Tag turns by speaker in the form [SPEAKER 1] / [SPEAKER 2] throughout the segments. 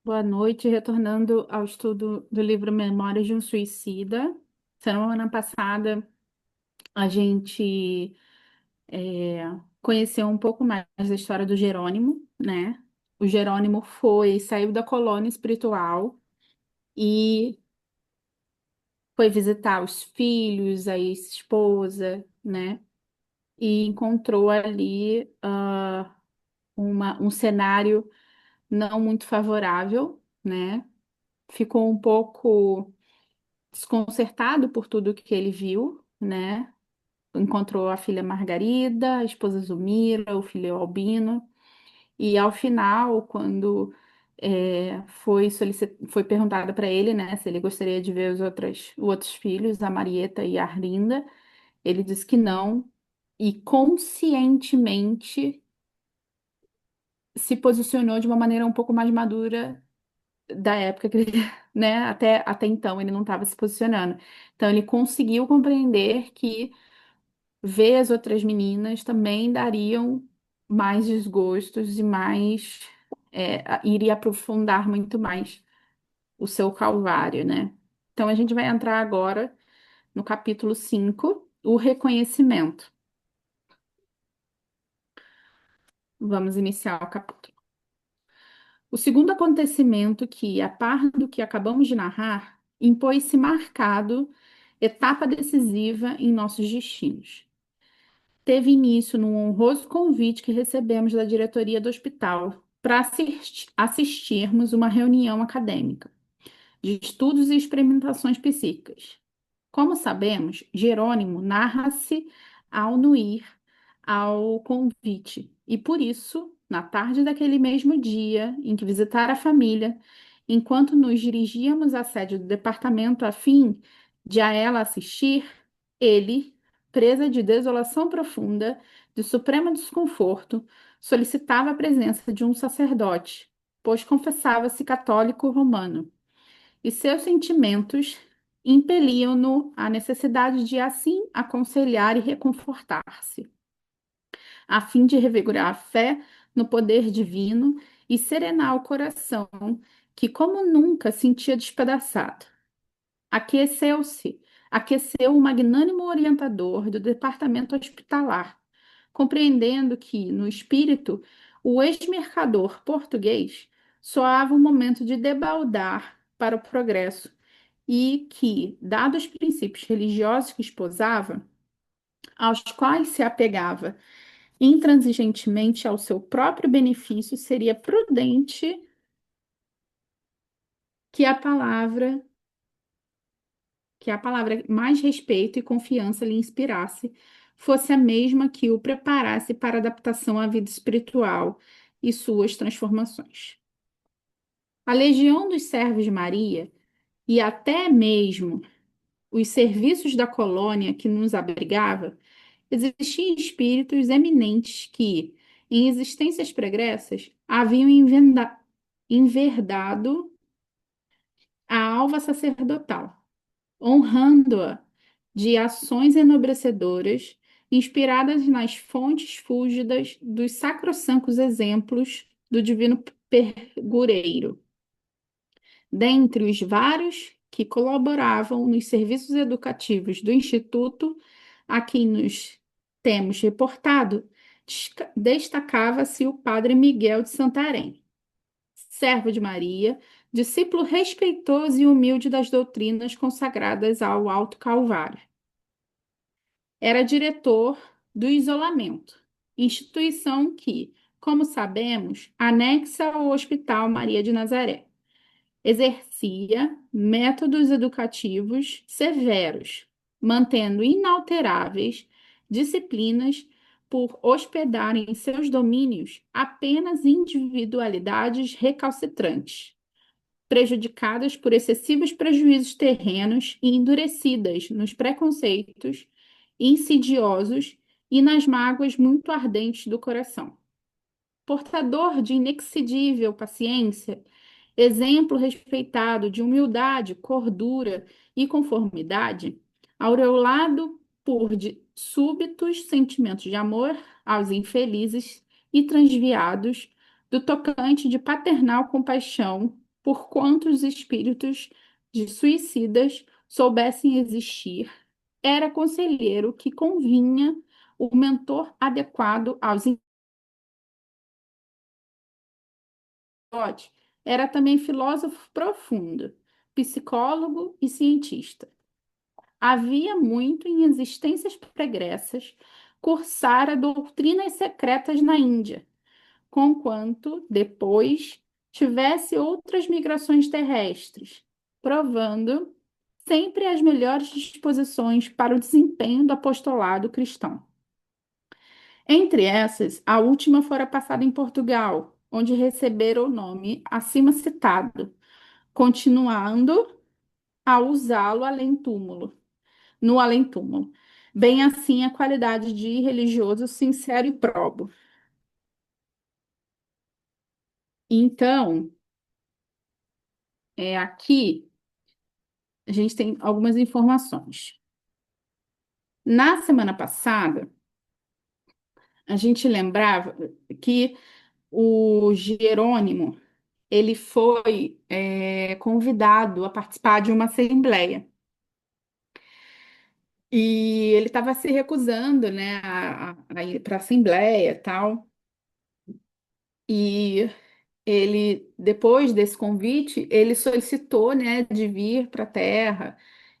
[SPEAKER 1] Boa noite, retornando ao estudo do livro Memórias de um Suicida. Semana passada a gente é, conheceu um pouco mais da história do Jerônimo, né? O Jerônimo saiu da colônia espiritual e foi visitar os filhos, a ex-esposa, né? E encontrou ali um cenário não muito favorável, né? Ficou um pouco desconcertado por tudo que ele viu, né? Encontrou a filha Margarida, a esposa Zulmira, o filho Albino, e ao final, quando foi perguntado para ele, né, se ele gostaria de ver os outros filhos, a Marieta e a Arlinda, ele disse que não, e conscientemente se posicionou de uma maneira um pouco mais madura da época que ele, né, até então ele não estava se posicionando. Então ele conseguiu compreender que ver as outras meninas também dariam mais desgostos e iria aprofundar muito mais o seu calvário, né? Então a gente vai entrar agora no capítulo 5, o reconhecimento. Vamos iniciar o capítulo. O segundo acontecimento que, a par do que acabamos de narrar, impôs-se marcado, etapa decisiva em nossos destinos. Teve início num honroso convite que recebemos da diretoria do hospital para assistirmos uma reunião acadêmica de estudos e experimentações psíquicas. Como sabemos, Jerônimo narra-se ao não ir ao convite, e por isso, na tarde daquele mesmo dia em que visitara a família, enquanto nos dirigíamos à sede do departamento a fim de a ela assistir, ele, presa de desolação profunda, de supremo desconforto, solicitava a presença de um sacerdote, pois confessava-se católico romano e seus sentimentos impeliam-no à necessidade de assim aconselhar e reconfortar-se, a fim de revigorar a fé no poder divino e serenar o coração, que como nunca sentia despedaçado. Aqueceu-se, aqueceu o magnânimo orientador do departamento hospitalar, compreendendo que, no espírito, o ex-mercador português soava um momento de debaldar para o progresso e que, dados os princípios religiosos que esposava, aos quais se apegava intransigentemente ao seu próprio benefício, seria prudente que a palavra mais respeito e confiança lhe inspirasse fosse a mesma que o preparasse para a adaptação à vida espiritual e suas transformações. A legião dos servos de Maria e até mesmo os serviços da colônia que nos abrigava, existiam espíritos eminentes que, em existências pregressas, haviam enverdado a alva sacerdotal, honrando-a de ações enobrecedoras, inspiradas nas fontes fúlgidas dos sacrossanctos exemplos do divino pergureiro. Dentre os vários que colaboravam nos serviços educativos do Instituto, a quem nos temos reportado, destacava-se o padre Miguel de Santarém, servo de Maria, discípulo respeitoso e humilde das doutrinas consagradas ao Alto Calvário. Era diretor do Isolamento, instituição que, como sabemos, anexa ao Hospital Maria de Nazaré. Exercia métodos educativos severos, mantendo inalteráveis disciplinas por hospedar em seus domínios apenas individualidades recalcitrantes, prejudicadas por excessivos prejuízos terrenos e endurecidas nos preconceitos insidiosos e nas mágoas muito ardentes do coração. Portador de inexcedível paciência, exemplo respeitado de humildade, cordura e conformidade, aureolado por súbitos sentimentos de amor aos infelizes e transviados, do tocante de paternal compaixão por quantos espíritos de suicidas soubessem existir, era conselheiro que convinha o mentor adequado aos Aristote, era também filósofo profundo, psicólogo e cientista. Havia muito em existências pregressas, cursara doutrinas secretas na Índia, conquanto, depois, tivesse outras migrações terrestres, provando sempre as melhores disposições para o desempenho do apostolado cristão. Entre essas, a última fora passada em Portugal, onde recebera o nome acima citado, continuando a usá-lo no além-túmulo. Bem assim a qualidade de religioso sincero e probo. Então, aqui a gente tem algumas informações. Na semana passada, a gente lembrava que o Jerônimo ele foi convidado a participar de uma assembleia. E ele estava se recusando, né, a ir para a assembleia e tal. E ele, depois desse convite, ele solicitou, né, de vir para a Terra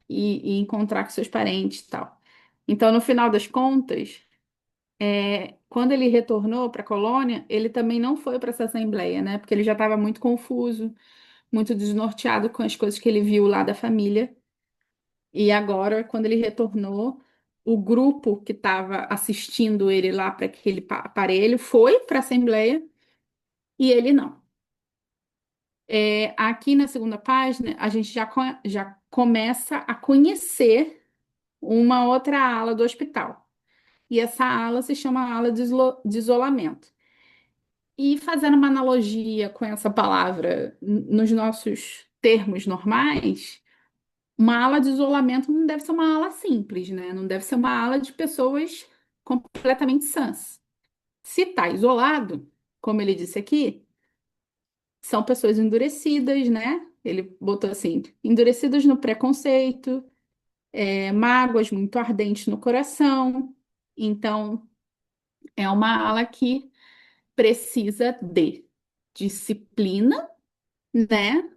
[SPEAKER 1] e encontrar com seus parentes e tal. Então, no final das contas, quando ele retornou para a colônia, ele também não foi para essa assembleia, né, porque ele já estava muito confuso, muito desnorteado com as coisas que ele viu lá da família. E agora, quando ele retornou, o grupo que estava assistindo ele lá para aquele aparelho foi para a assembleia e ele não. Aqui na segunda página, a gente já começa a conhecer uma outra ala do hospital. E essa ala se chama ala de isolamento. E fazendo uma analogia com essa palavra nos nossos termos normais, uma ala de isolamento não deve ser uma ala simples, né? Não deve ser uma ala de pessoas completamente sãs. Se está isolado, como ele disse aqui, são pessoas endurecidas, né? Ele botou assim, endurecidas no preconceito, mágoas muito ardentes no coração. Então, é uma ala que precisa de disciplina, né?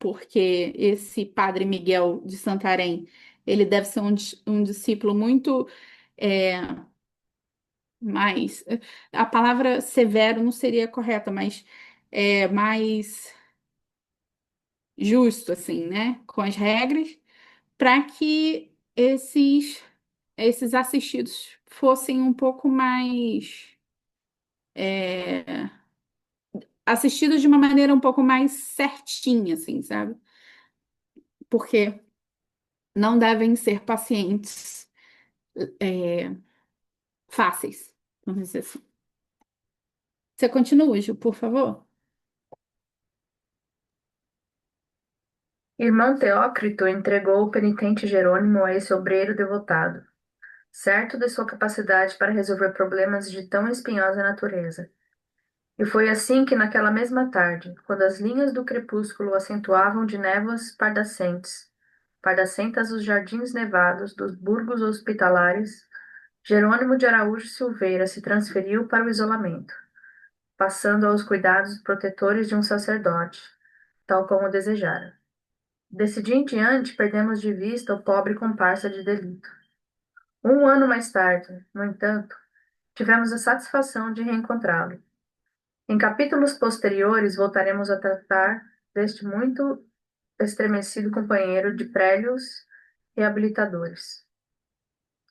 [SPEAKER 1] Porque esse Padre Miguel de Santarém, ele deve ser um discípulo muito é, mais. A palavra severo não seria correta, mas mais justo, assim, né? Com as regras, para que esses assistidos fossem um pouco mais. Assistidos de uma maneira um pouco mais certinha, assim, sabe? Porque não devem ser pacientes é, fáceis, vamos dizer assim. Você continua, Ju, por favor?
[SPEAKER 2] Irmão Teócrito entregou o penitente Jerônimo a esse obreiro devotado, certo de sua capacidade para resolver problemas de tão espinhosa natureza. E foi assim que, naquela mesma tarde, quando as linhas do crepúsculo acentuavam de névoas pardacentas os jardins nevados dos burgos hospitalares, Jerônimo de Araújo Silveira se transferiu para o isolamento, passando aos cuidados protetores de um sacerdote, tal como desejara. Desse dia em diante, perdemos de vista o pobre comparsa de delito. Um ano mais tarde, no entanto, tivemos a satisfação de reencontrá-lo. Em capítulos posteriores, voltaremos a tratar deste muito estremecido companheiro de prélios reabilitadores.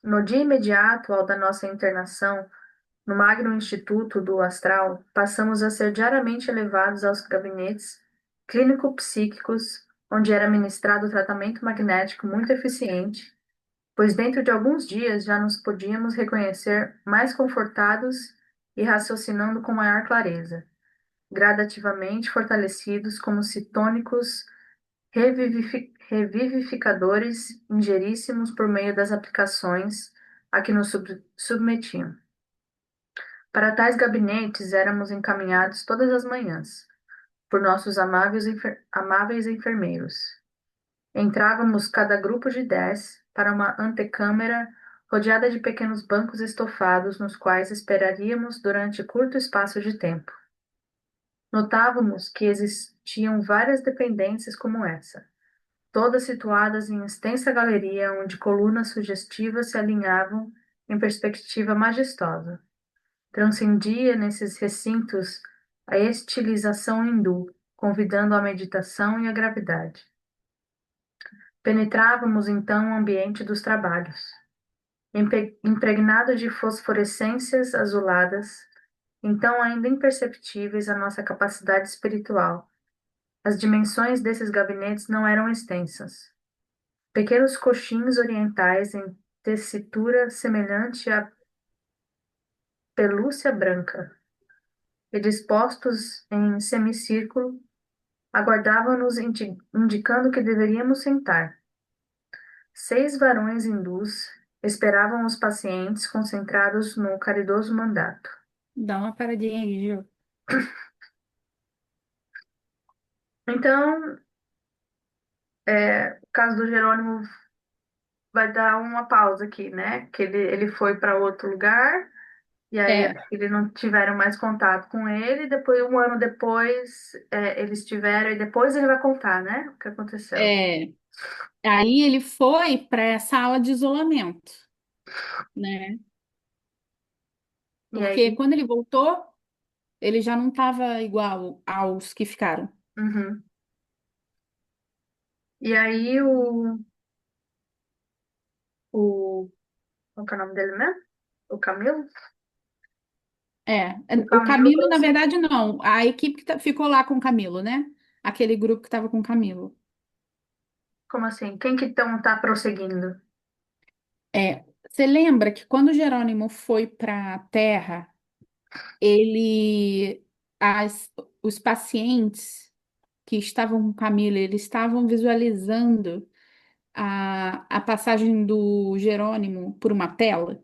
[SPEAKER 2] No dia imediato ao da nossa internação, no Magno Instituto do Astral, passamos a ser diariamente levados aos gabinetes clínico-psíquicos, onde era ministrado tratamento magnético muito eficiente, pois dentro de alguns dias já nos podíamos reconhecer mais confortados e raciocinando com maior clareza, gradativamente fortalecidos como se tônicos revivificadores ingeríssimos por meio das aplicações a que nos submetiam. Para tais gabinetes éramos encaminhados todas as manhãs. por nossos amáveis enfermeiros. Entrávamos cada grupo de 10 para uma antecâmara rodeada de pequenos bancos estofados nos quais esperaríamos durante curto espaço de tempo. Notávamos que existiam várias dependências como essa, todas situadas em extensa galeria onde colunas sugestivas se alinhavam em perspectiva majestosa. Transcendia nesses recintos a estilização hindu, convidando à meditação e à gravidade. Penetrávamos então o ambiente dos trabalhos, impregnado de fosforescências azuladas, então ainda imperceptíveis à nossa capacidade espiritual. As dimensões desses gabinetes não eram extensas. Pequenos coxins orientais em tessitura semelhante à pelúcia branca, e dispostos em semicírculo, aguardavam-nos indicando que deveríamos sentar. 6 varões hindus esperavam os pacientes concentrados no caridoso mandato.
[SPEAKER 1] Dá uma paradinha aí, Ju.
[SPEAKER 2] Então, o caso do Jerônimo vai dar uma pausa aqui, né? Que ele foi para outro lugar, e aí
[SPEAKER 1] É,
[SPEAKER 2] eles não tiveram mais contato com ele. Depois, um ano depois, eles tiveram, e depois ele vai contar, né? O que aconteceu.
[SPEAKER 1] é. Aí ele foi para a sala de isolamento, né?
[SPEAKER 2] E
[SPEAKER 1] Porque
[SPEAKER 2] aí,
[SPEAKER 1] quando ele voltou, ele já não estava igual aos que ficaram.
[SPEAKER 2] uhum. E aí o, qual que é o nome dele mesmo? O Camilo? O
[SPEAKER 1] O
[SPEAKER 2] Camilo
[SPEAKER 1] Camilo, na
[SPEAKER 2] prosseguiu.
[SPEAKER 1] verdade, não. A equipe que ficou lá com o Camilo, né? Aquele grupo que estava com o Camilo.
[SPEAKER 2] Como assim? Quem que então tá prosseguindo?
[SPEAKER 1] Você lembra que quando Jerônimo foi para a Terra, ele, os pacientes que estavam com Camila, eles estavam visualizando a passagem do Jerônimo por uma tela.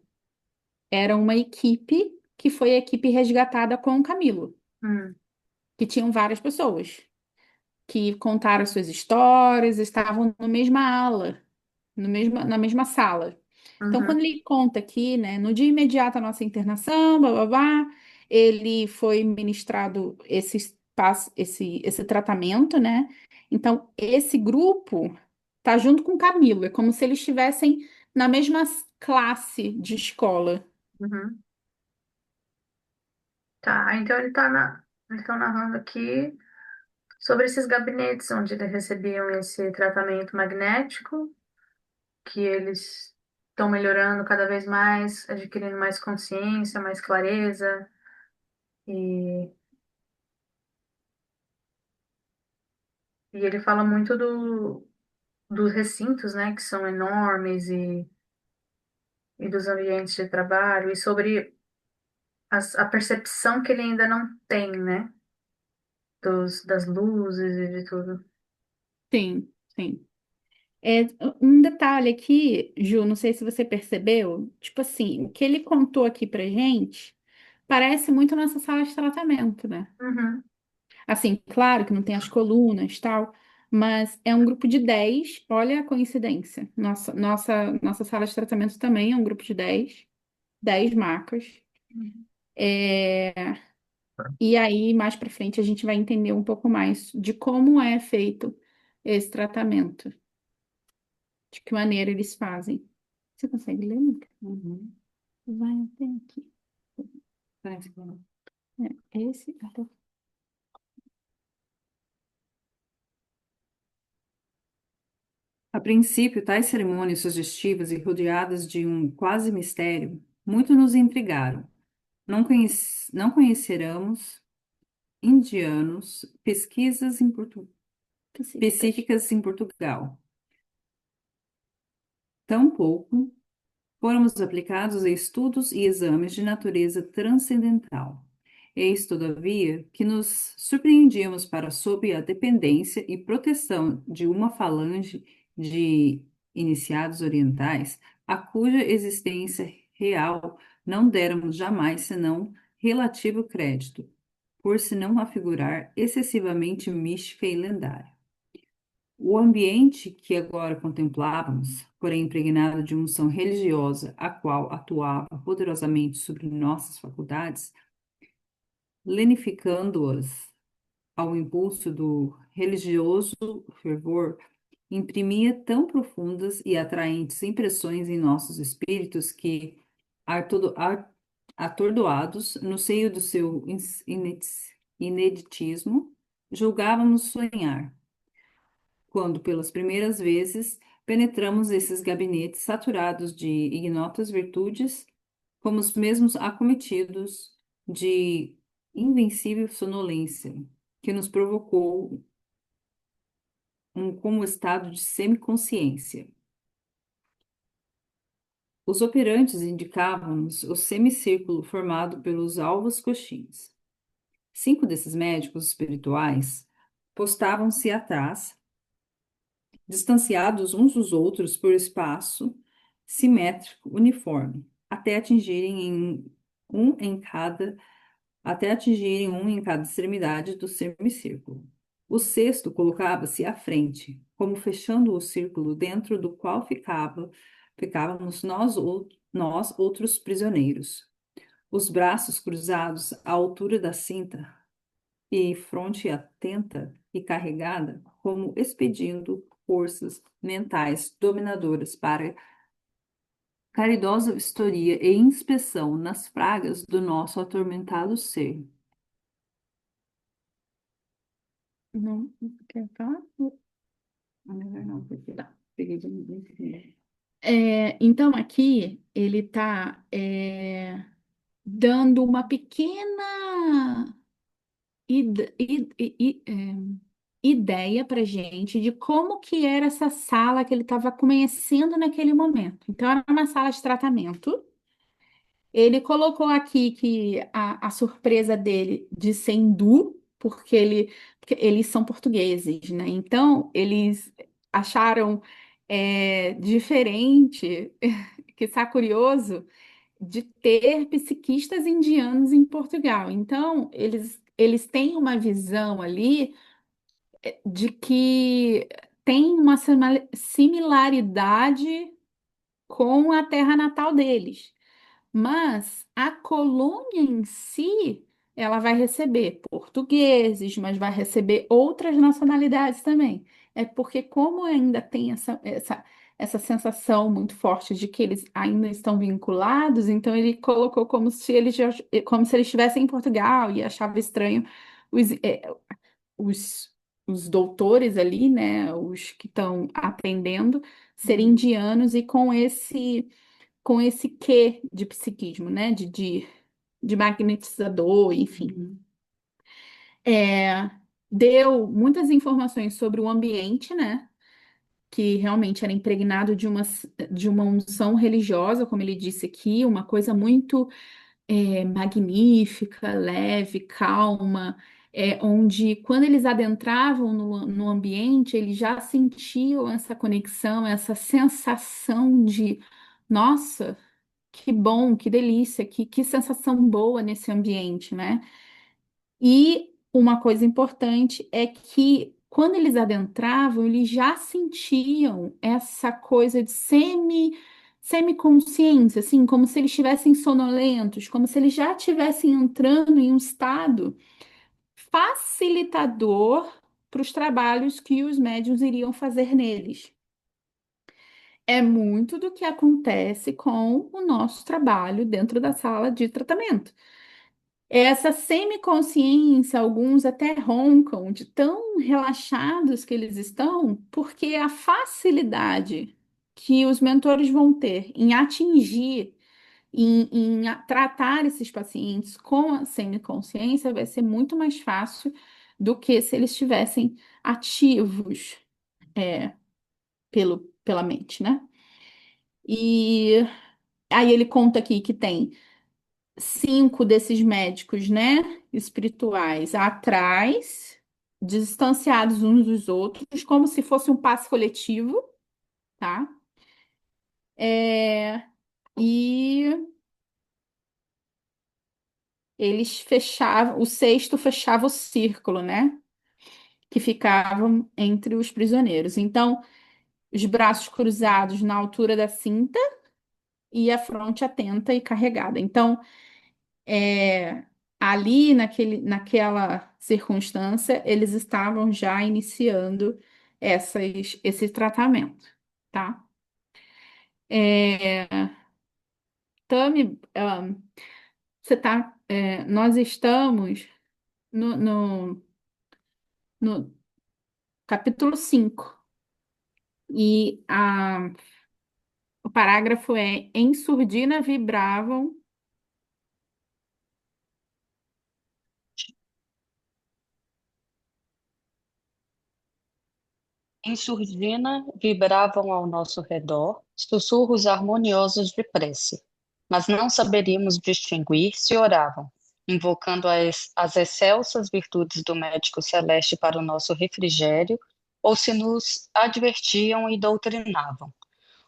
[SPEAKER 1] Era uma equipe que foi a equipe resgatada com o Camilo,
[SPEAKER 2] Hum,
[SPEAKER 1] que tinham várias pessoas que contaram suas histórias, estavam na mesma ala, na mesma sala. Então,
[SPEAKER 2] uhum,
[SPEAKER 1] quando ele conta aqui, né, no dia imediato à nossa internação, blá, blá, blá, ele foi ministrado esse tratamento, né? Então, esse grupo tá junto com o Camilo, é como se eles estivessem na mesma classe de escola.
[SPEAKER 2] uhum. Tá, então eles estão narrando aqui sobre esses gabinetes onde eles recebiam esse tratamento magnético, que eles estão melhorando cada vez mais, adquirindo mais consciência, mais clareza, e, e ele fala muito dos recintos, né, que são enormes e dos ambientes de trabalho, e sobre a percepção que ele ainda não tem, né, das luzes e de tudo.
[SPEAKER 1] Sim, sim. É, um detalhe aqui, Ju, não sei se você percebeu, tipo assim, o que ele contou aqui pra gente parece muito nossa sala de tratamento, né?
[SPEAKER 2] Uhum,
[SPEAKER 1] Assim, claro que não tem as colunas, tal, mas é um grupo de 10. Olha a coincidência. Nossa sala de tratamento também é um grupo de 10 macas.
[SPEAKER 2] uhum,
[SPEAKER 1] É, e aí, mais pra frente, a gente vai entender um pouco mais de como é feito esse tratamento, de que maneira eles fazem. Você consegue ler, Mica?
[SPEAKER 3] Uhum.
[SPEAKER 1] Vai até aqui.
[SPEAKER 3] Parece que não.
[SPEAKER 1] Esse.
[SPEAKER 3] A princípio, tais cerimônias sugestivas e rodeadas de um quase mistério muito nos intrigaram. Não conheceramos indianos pesquisas
[SPEAKER 1] Específicas.
[SPEAKER 3] específicas em Portugal. Tampouco fôramos aplicados a estudos e exames de natureza transcendental. Eis, todavia, que nos surpreendíamos para sob a dependência e proteção de uma falange de iniciados orientais, a cuja existência real não déramos jamais senão relativo crédito. por se não afigurar excessivamente mística e lendária. O ambiente que agora contemplávamos, porém impregnado de unção religiosa, a qual atuava poderosamente sobre nossas faculdades, lenificando-as ao impulso do religioso fervor, imprimia tão profundas e atraentes impressões em nossos espíritos que, atordoados no seio do seu ineditismo, julgávamos sonhar, quando pelas primeiras vezes penetramos esses gabinetes saturados de ignotas virtudes, como os mesmos acometidos de invencível sonolência, que nos provocou como estado de semiconsciência. Os operantes indicavam-nos o semicírculo formado pelos alvos coxins. 5 desses médicos espirituais postavam-se atrás, distanciados uns dos outros por espaço simétrico uniforme, um em cada até atingirem um em cada extremidade do semicírculo. O sexto colocava-se à frente, como fechando o círculo dentro do qual ficávamos nós outros prisioneiros, os braços cruzados à altura da cinta e fronte atenta e carregada, como expedindo forças mentais dominadoras para caridosa vistoria e inspeção nas pragas do nosso atormentado ser.
[SPEAKER 1] Não, quer falar?
[SPEAKER 3] Ah, melhor não, porque
[SPEAKER 1] Tá.
[SPEAKER 3] peguei de ninguém.
[SPEAKER 1] Então, aqui ele está dando uma pequena ide- i- i- ideia para gente de como que era essa sala que ele estava conhecendo naquele momento. Então, era uma sala de tratamento. Ele colocou aqui que a surpresa dele de ser hindu, porque eles são portugueses, né? Então, eles acharam diferente, que está curioso, de ter psiquistas indianos em Portugal. Então, eles têm uma visão ali de que tem uma similaridade com a terra natal deles. Mas a colônia em si, ela vai receber portugueses, mas vai receber outras nacionalidades também. É porque, como ainda tem essa sensação muito forte de que eles ainda estão vinculados, então ele colocou como se eles estivessem em Portugal e achava estranho os, os, os doutores ali, né, os que estão atendendo, serem
[SPEAKER 3] Uhum.
[SPEAKER 1] indianos e com esse quê de psiquismo, né? De magnetizador, enfim.
[SPEAKER 3] Uhum.
[SPEAKER 1] É, deu muitas informações sobre o ambiente, né? Que realmente era impregnado de uma unção religiosa, como ele disse aqui, uma coisa muito magnífica, leve, calma, onde quando eles adentravam no ambiente, eles já sentiam essa conexão, essa sensação de, nossa. Que bom, que delícia, que sensação boa nesse ambiente, né? E uma coisa importante é que quando eles adentravam, eles já sentiam essa coisa de semiconsciência, assim, como se eles estivessem sonolentos, como se eles já estivessem entrando em um estado facilitador para os trabalhos que os médiuns iriam fazer neles. É muito do que acontece com o nosso trabalho dentro da sala de tratamento. Essa semiconsciência, alguns até roncam de tão relaxados que eles estão, porque a facilidade que os mentores vão ter em atingir, tratar esses pacientes com a semiconsciência vai ser muito mais fácil do que se eles estivessem ativos, pela mente, né? E aí ele conta aqui que tem 5 desses médicos, né, espirituais atrás, distanciados uns dos outros, como se fosse um passe coletivo, tá? É, e eles fechavam, o cesto fechava o círculo, né? Que ficavam entre os prisioneiros. Então, os braços cruzados na altura da cinta e a fronte atenta e carregada. Então, é, ali naquela circunstância, eles estavam já iniciando esse tratamento, tá? É, Tami, nós estamos no capítulo 5 e o parágrafo é: em surdina vibravam.
[SPEAKER 4] Em surdina vibravam ao nosso redor sussurros harmoniosos de prece, mas não saberíamos distinguir se oravam, invocando as excelsas virtudes do médico celeste para o nosso refrigério, ou se nos advertiam e doutrinavam.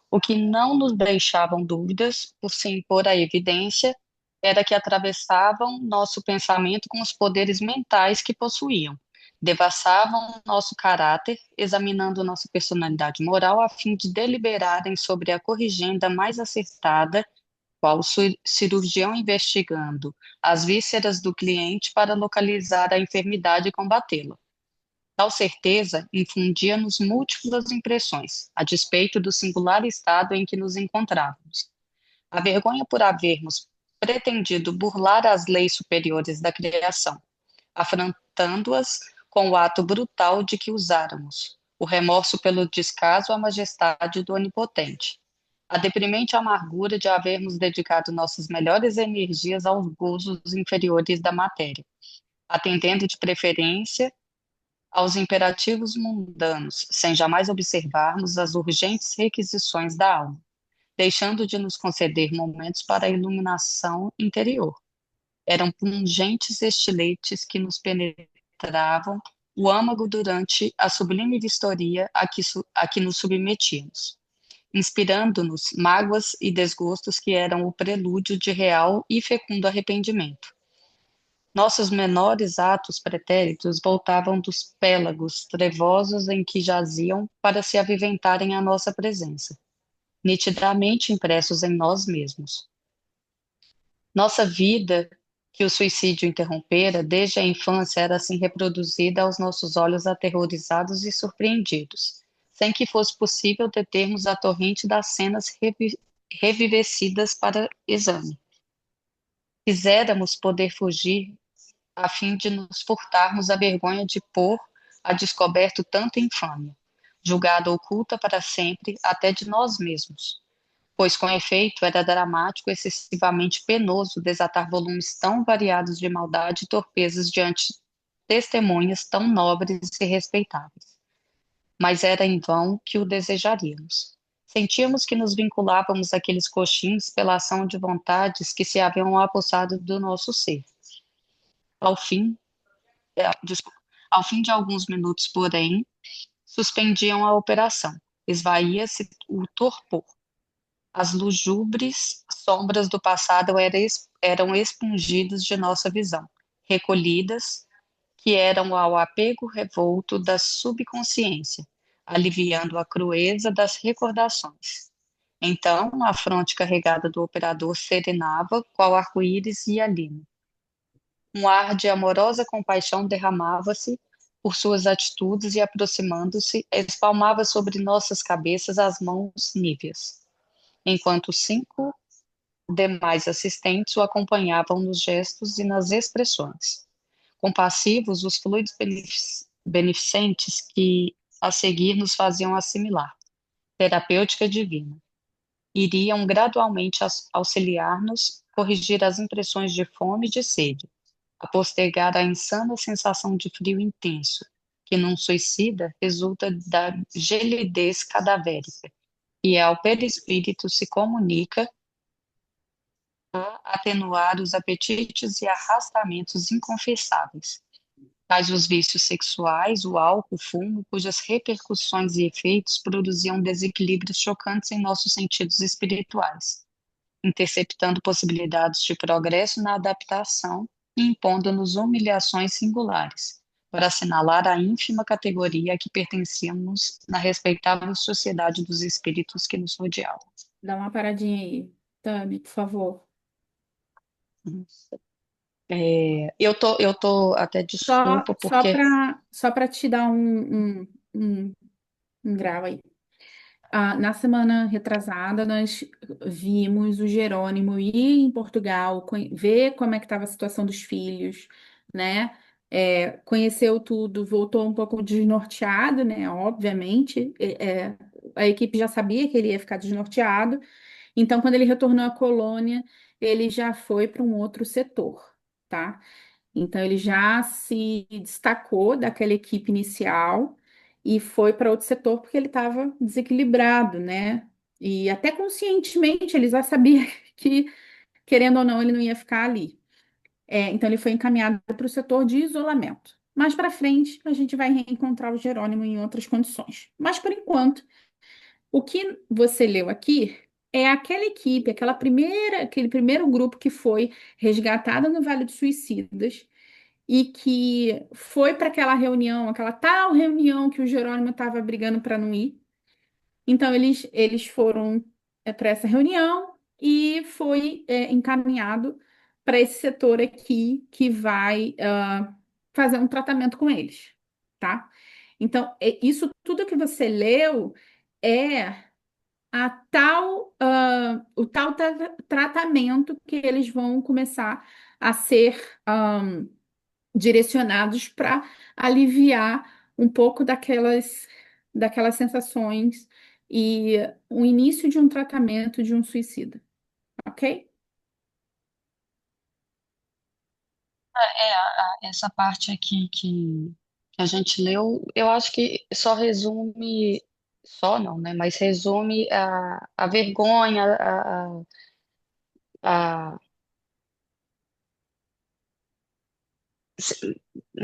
[SPEAKER 4] O que não nos deixavam dúvidas, por se impor à evidência, era que atravessavam nosso pensamento com os poderes mentais que possuíam, devassavam nosso caráter, examinando nossa personalidade moral a fim de deliberarem sobre a corrigenda mais acertada, qual o cirurgião investigando as vísceras do cliente para localizar a enfermidade e combatê-la. Tal certeza infundia-nos múltiplas impressões, a despeito do singular estado em que nos encontrávamos. A vergonha por havermos pretendido burlar as leis superiores da criação, afrontando-as com o ato brutal de que usáramos, o remorso pelo descaso à majestade do Onipotente, a deprimente amargura de havermos dedicado nossas melhores energias aos gozos inferiores da matéria, atendendo de preferência aos imperativos mundanos, sem jamais observarmos as urgentes requisições da alma, deixando de nos conceder momentos para a iluminação interior. Eram pungentes estiletes que nos penetravam o âmago durante a sublime vistoria a que nos submetíamos, inspirando-nos mágoas e desgostos que eram o prelúdio de real e fecundo arrependimento. Nossos menores atos pretéritos voltavam dos pélagos trevosos em que jaziam para se aviventarem à nossa presença, nitidamente impressos em nós mesmos. Nossa vida, que o suicídio interrompera, desde a infância era assim reproduzida aos nossos olhos aterrorizados e surpreendidos, sem que fosse possível determos a torrente das cenas revivecidas para exame. Quiséramos poder fugir a fim de nos furtarmos a vergonha de pôr a descoberto tanta infâmia, julgada oculta para sempre até de nós mesmos, pois com efeito era dramático, excessivamente penoso desatar volumes tão variados de maldade e torpezas diante testemunhas tão nobres e respeitáveis. Mas era em vão que o desejaríamos. Sentíamos que nos vinculávamos àqueles coxins pela ação de vontades que se haviam apossado do nosso ser. Ao fim, desculpa, ao fim de alguns minutos, porém, suspendiam a operação. Esvaía-se o torpor. As lugubres sombras do passado eram expungidas de nossa visão, recolhidas, que eram ao apego revolto da subconsciência, aliviando a crueza das recordações. Então, a fronte carregada do operador serenava, qual arco-íris e alina. Um ar de amorosa compaixão derramava-se por suas atitudes e, aproximando-se, espalmava sobre nossas cabeças as mãos níveas, enquanto 5 demais assistentes o acompanhavam nos gestos e nas expressões. Compassivos, os fluidos beneficentes que a seguir nos faziam assimilar. Terapêutica divina. Iriam gradualmente auxiliar-nos corrigir as impressões de fome e de sede, a postergar a insana sensação de frio intenso, que num suicida resulta da gelidez cadavérica, e ao perispírito se comunica a atenuar os apetites e arrastamentos inconfessáveis, tais os vícios sexuais, o álcool, o fumo, cujas repercussões e efeitos produziam desequilíbrios chocantes em nossos sentidos espirituais, interceptando possibilidades de progresso na adaptação e impondo-nos humilhações singulares, para assinalar a ínfima categoria a que pertencíamos na respeitável sociedade dos espíritos que nos rodeavam.
[SPEAKER 1] Dá uma paradinha aí, Tami, por favor.
[SPEAKER 4] Eu tô até
[SPEAKER 1] Só,
[SPEAKER 4] desculpa,
[SPEAKER 1] só
[SPEAKER 4] porque.
[SPEAKER 1] para só para te dar um grau aí. Na semana retrasada, nós vimos o Jerônimo ir em Portugal, ver como é que estava a situação dos filhos, né? Conheceu tudo, voltou um pouco desnorteado, né? Obviamente, a equipe já sabia que ele ia ficar desnorteado. Então, quando ele retornou à colônia, ele já foi para um outro setor, tá? Então, ele já se destacou daquela equipe inicial e foi para outro setor porque ele estava desequilibrado, né? E até conscientemente ele já sabia que, querendo ou não, ele não ia ficar ali. Então, ele foi encaminhado para o setor de isolamento. Mais para frente, a gente vai reencontrar o Jerônimo em outras condições. Mas, por enquanto, o que você leu aqui é aquela equipe, aquele primeiro grupo que foi resgatado no Vale dos Suicidas e que foi para aquela reunião, aquela tal reunião que o Jerônimo estava brigando para não ir. Então, eles foram para essa reunião e foi encaminhado para esse setor aqui que vai fazer um tratamento com eles, tá? Então, isso tudo que você leu é o tal tratamento que eles vão começar a ser direcionados para aliviar um pouco daquelas sensações e o início de um tratamento de um suicida, ok?
[SPEAKER 4] Essa parte aqui que a gente leu, eu acho que só resume, só não, né? Mas resume a vergonha, a-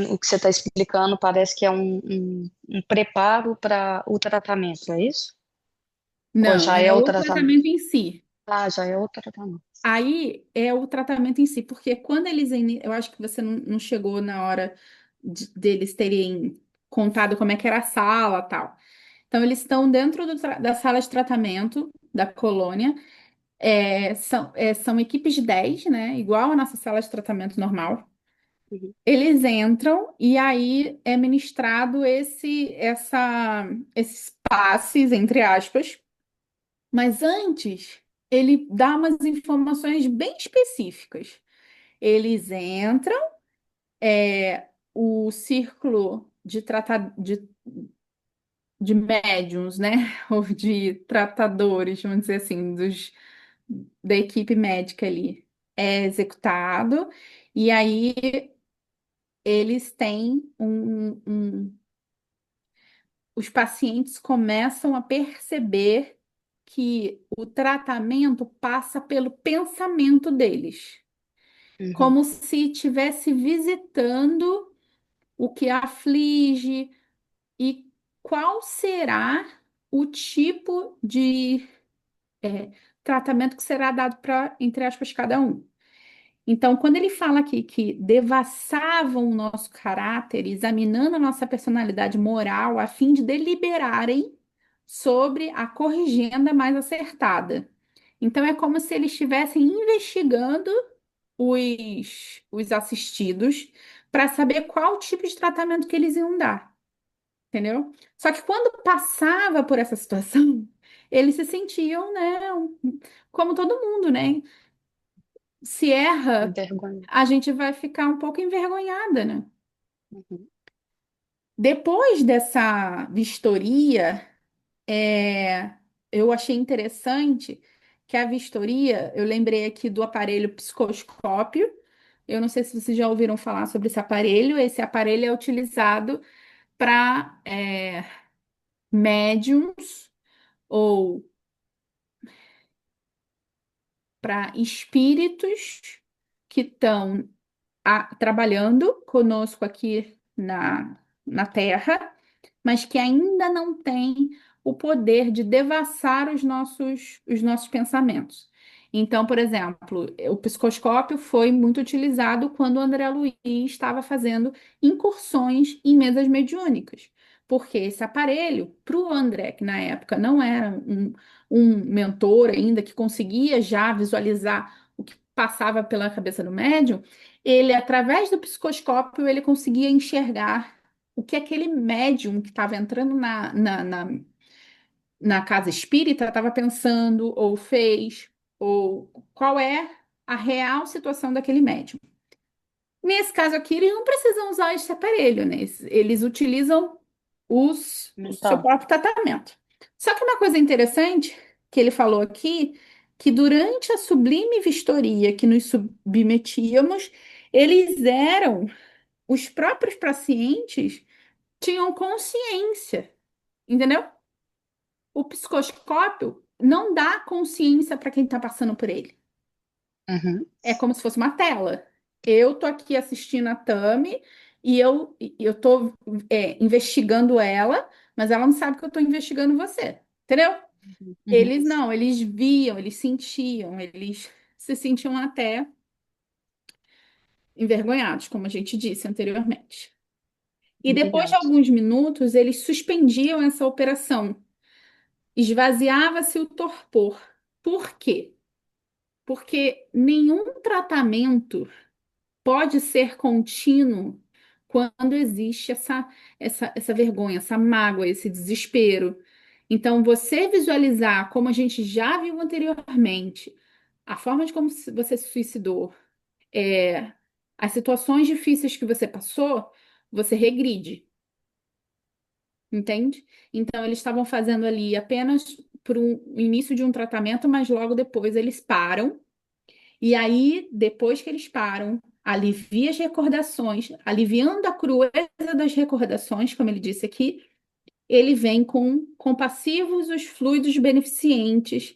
[SPEAKER 4] o que você está explicando parece que é um preparo para o tratamento, é isso? Ou
[SPEAKER 1] Não,
[SPEAKER 4] já é
[SPEAKER 1] é
[SPEAKER 4] o
[SPEAKER 1] o
[SPEAKER 4] tratamento?
[SPEAKER 1] tratamento em si.
[SPEAKER 4] Ah, já é o tratamento.
[SPEAKER 1] Aí é o tratamento em si, porque quando eu acho que você não chegou na hora deles terem contado como é que era a sala, tal. Então eles estão dentro da sala de tratamento da colônia. São equipes de 10, né? Igual a nossa sala de tratamento normal.
[SPEAKER 4] Uhum,
[SPEAKER 1] Eles entram e aí é ministrado esses passes, entre aspas. Mas antes, ele dá umas informações bem específicas. Eles entram, o círculo de médiums, né? Ou de tratadores, vamos dizer assim, da equipe médica ali, é executado. E aí eles têm os pacientes começam a perceber que o tratamento passa pelo pensamento deles,
[SPEAKER 4] uhum,
[SPEAKER 1] como se estivesse visitando o que aflige e qual será o tipo de tratamento que será dado para, entre aspas, cada um. Então, quando ele fala aqui que devassavam o nosso caráter, examinando a nossa personalidade moral, a fim de deliberarem sobre a corrigenda mais acertada. Então, é como se eles estivessem investigando os assistidos para saber qual tipo de tratamento que eles iam dar, entendeu? Só que quando passava por essa situação, eles se sentiam, né, como todo mundo, né? Se erra,
[SPEAKER 4] vergonha.
[SPEAKER 1] a gente vai ficar um pouco envergonhada, né?
[SPEAKER 4] Uhum,
[SPEAKER 1] Depois dessa vistoria, é, eu achei interessante que a vistoria, eu lembrei aqui do aparelho psicoscópio. Eu não sei se vocês já ouviram falar sobre esse aparelho. Esse aparelho é utilizado para médiums ou para espíritos que estão trabalhando conosco aqui na Terra, mas que ainda não têm o poder de devassar os nossos pensamentos. Então, por exemplo, o psicoscópio foi muito utilizado quando o André Luiz estava fazendo incursões em mesas mediúnicas. Porque esse aparelho, para o André, que na época não era um mentor ainda, que conseguia já visualizar o que passava pela cabeça do médium, ele, através do psicoscópio, ele conseguia enxergar o que aquele médium que estava entrando na casa espírita estava pensando ou fez, ou qual é a real situação daquele médium. Nesse caso aqui, eles não precisam usar esse aparelho, né? Eles utilizam o seu
[SPEAKER 4] Mental.
[SPEAKER 1] próprio tratamento. Só que uma coisa interessante que ele falou aqui, que durante a sublime vistoria que nos submetíamos, eles eram, os próprios pacientes tinham consciência, entendeu? O psicoscópio não dá consciência para quem está passando por ele.
[SPEAKER 4] Uhum,
[SPEAKER 1] É como se fosse uma tela. Eu tô aqui assistindo a Tami e eu tô investigando ela, mas ela não sabe que eu tô investigando você, entendeu?
[SPEAKER 4] uhum.
[SPEAKER 1] Eles não, eles viam, eles sentiam, eles se sentiam até envergonhados, como a gente disse anteriormente. E depois de
[SPEAKER 4] Obrigada.
[SPEAKER 1] alguns minutos, eles suspendiam essa operação. Esvaziava-se o torpor. Por quê? Porque nenhum tratamento pode ser contínuo quando existe essa vergonha, essa mágoa, esse desespero. Então, você visualizar, como a gente já viu anteriormente, a forma de como você se suicidou, é, as situações difíceis que você passou, você regride, entende? Então, eles estavam fazendo ali apenas por o início de um tratamento, mas logo depois eles param e aí, depois que eles param, alivia as recordações, aliviando a crueza das recordações, como ele disse aqui, ele vem com compassivos os fluidos beneficentes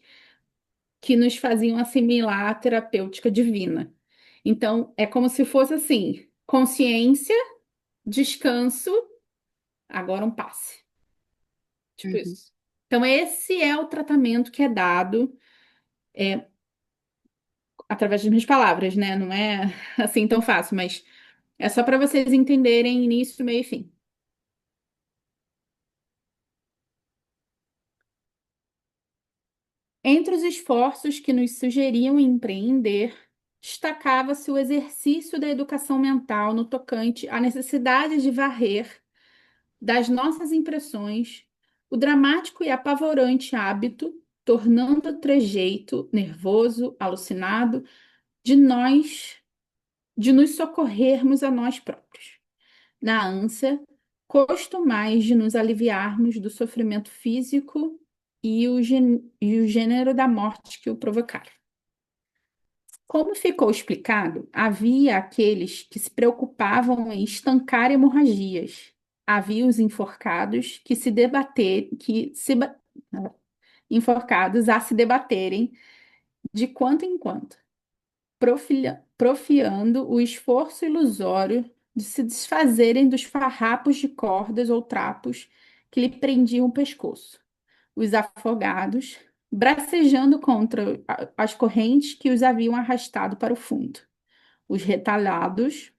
[SPEAKER 1] que nos faziam assimilar a terapêutica divina. Então, é como se fosse assim: consciência, descanso, agora um passe. Tipo
[SPEAKER 4] Uhum.
[SPEAKER 1] isso. Então, esse é o tratamento que é dado através das minhas palavras, né? Não é assim tão fácil, mas é só para vocês entenderem início, meio e fim. Entre os esforços que nos sugeriam empreender, destacava-se o exercício da educação mental no tocante à necessidade de varrer das nossas impressões o dramático e apavorante hábito, tornando o trejeito nervoso, alucinado, de nós, de nos socorrermos a nós próprios. Na ânsia, costumais de nos aliviarmos do sofrimento físico e o gênero da morte que o provocaram. Como ficou explicado, havia aqueles que se preocupavam em estancar hemorragias. Havia os enforcados enforcados a se debaterem de quanto em quanto, profiando o esforço ilusório de se desfazerem dos farrapos de cordas ou trapos que lhe prendiam o pescoço. Os afogados, bracejando contra as correntes que os haviam arrastado para o fundo. Os retalhados,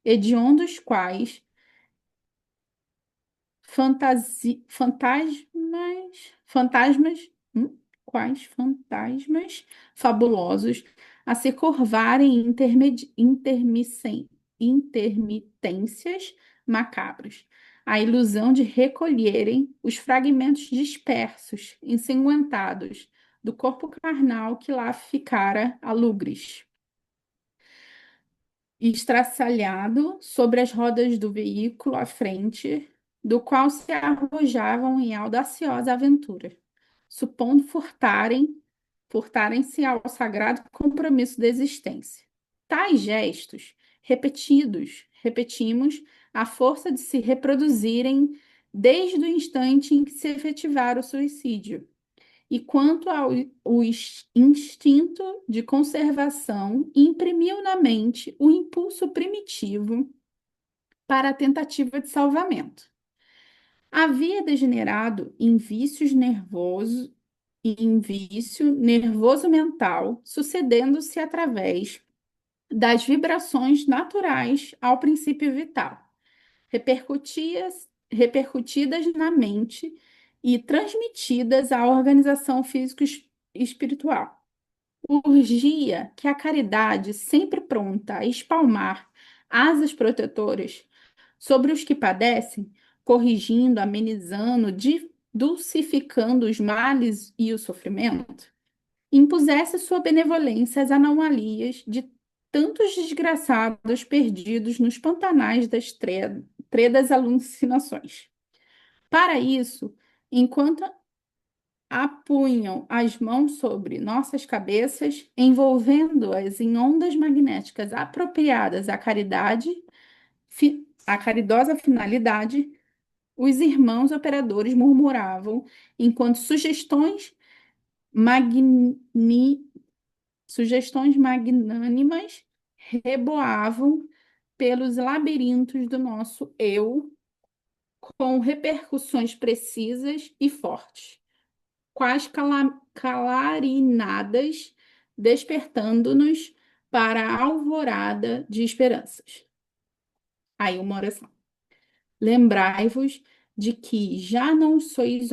[SPEAKER 1] hediondos quais fantasmas, quais fantasmas fabulosos a se curvarem em intermitências macabras, a ilusão de recolherem os fragmentos dispersos, ensanguentados, do corpo carnal que lá ficara alugres e estraçalhado sobre as rodas do veículo à frente, do qual se arrojavam em audaciosa aventura, supondo furtarem-se ao sagrado compromisso da existência. Tais gestos, repetimos, à força de se reproduzirem desde o instante em que se efetivara o suicídio, e quanto ao instinto de conservação, imprimiu na mente o impulso primitivo para a tentativa de salvamento. Havia degenerado em vícios nervosos em vício nervoso mental, sucedendo-se através das vibrações naturais ao princípio vital, repercutidas na mente e transmitidas à organização físico-espiritual. Urgia que a caridade, sempre pronta a espalmar asas protetoras sobre os que padecem, corrigindo, amenizando, dulcificando os males e o sofrimento, impusesse sua benevolência às anomalias de tantos desgraçados perdidos nos pantanais das tredas alucinações. Para isso, enquanto apunham as mãos sobre nossas cabeças, envolvendo-as em ondas magnéticas apropriadas à caridade, à caridosa finalidade, os irmãos operadores murmuravam, enquanto sugestões magnânimas reboavam pelos labirintos do nosso eu, com repercussões precisas e fortes, quais clarinadas, despertando-nos para a alvorada de esperanças. Aí uma oração. Lembrai-vos de que já não sois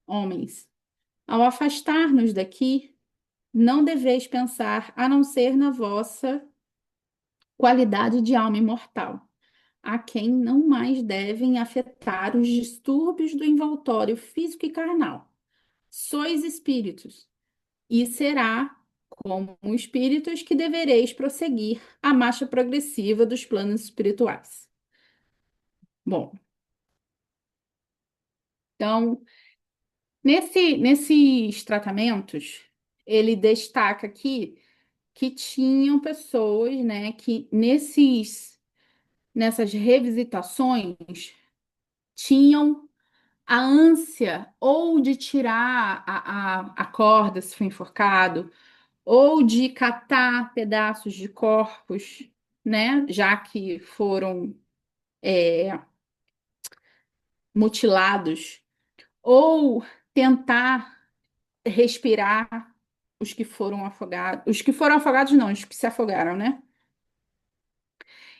[SPEAKER 1] homens. Ao afastar-nos daqui, não deveis pensar a não ser na vossa qualidade de alma imortal, a quem não mais devem afetar os distúrbios do envoltório físico e carnal. Sois espíritos, e será como espíritos que devereis prosseguir a marcha progressiva dos planos espirituais. Bom, então, nesses tratamentos, ele destaca aqui que tinham pessoas, né, que nessas revisitações tinham a ânsia ou de tirar a corda se foi enforcado, ou de catar pedaços de corpos, né, já que foram mutilados, ou tentar respirar os que foram afogados não, os que se afogaram, né?